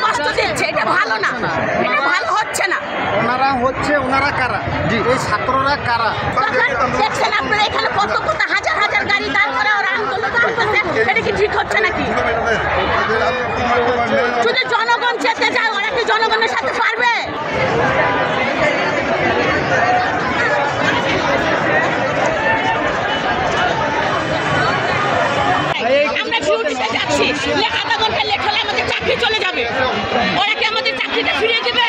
কষ্ট দিচ্ছে, এটা ভালো না, এটা ভালো হচ্ছে না। ওনারা কারা? এই ছাত্ররা কারা? দেখছেন আপনারা এখানে কত কত হাজার হাজার গাড়ি দাঁড় করে ওরা আন্দোলন করতেছে, এটা কি ঠিক হচ্ছে নাকি? শুধু জনগণ চেতে যায়, ওরা কি জনগণের সাথে পারবে? আমরা ডিউটিতে যাচ্ছি, আধা ঘন্টা লেট হলে আমাদের চাকরি চলে যাবে। ওরা কি আমাদের চাকরিটা ফিরিয়ে দিবে?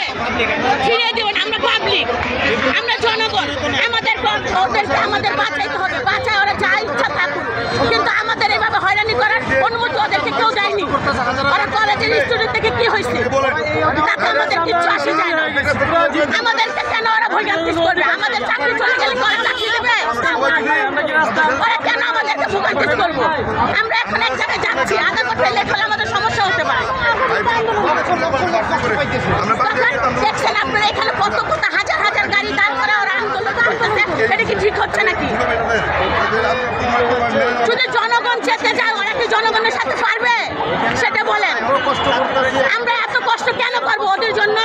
ফিরিয়ে দেবেন। আমরা পাবলিক, আমরা জনগণ, ওদেরকে আমাদের বাঁচাইতে হবে। বাঁচায় ওরা যা ইচ্ছা থাকুক, কিন্তু আমাদের এইভাবে হয়রানি করার অনুমতি ওদেরকে কেউ দেয়নি। ওরা কলেজের স্টুডেন্ট থেকে কি হয়েছে তাতে আমাদের কিচ্ছু আসে যায় না। আমাদেরকে কেন ওরা ভোগান্তি করবে? আমাদের চাকরি চলে গেলে ওরা চাকরি দেবে? ওরা কেন আমাদেরকে ভোগান্তি করবো? আমরা এখন এক জায়গায় যাচ্ছি, আধা ঘন্টা লেট হলে আমাদের সমস্যা হতে পারে। দেখছেন আপনারা এখানে কত কত হাজার হাজার গাড়ি দাঁড় করে ওরা আন্দোলন করতেছে, এটা কি ঠিক হচ্ছে নাকি? শুধু জনগণ চেতে যায়, ওরা কি জনগণের সাথে পারবে? সেটা বলেন। আমরা এত কষ্ট কেন করবো ওদের জন্য?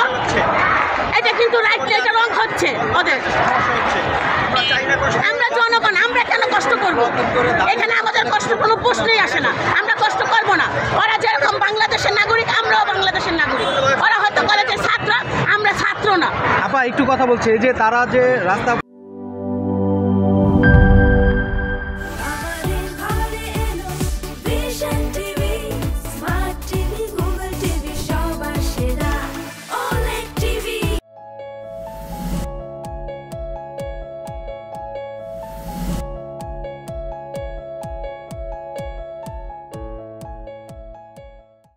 এটা কিন্তু রাইট, এটা রং হচ্ছে ওদের। আমরা জনগণ, আমরা কেন কষ্ট করব? এখানে আমাদের কষ্ট কোনো প্রশ্নই আসে না। আমরা কষ্ট করব না। ওরা যেরকম বাংলাদেশের নাগরিক, আমরাও বাংলাদেশের নাগরিক। ওরা হয়তো কলেজের ছাত্র, আমরা ছাত্র না। আপা একটু কথা বলছে, এই যে তারা যে রাস্তা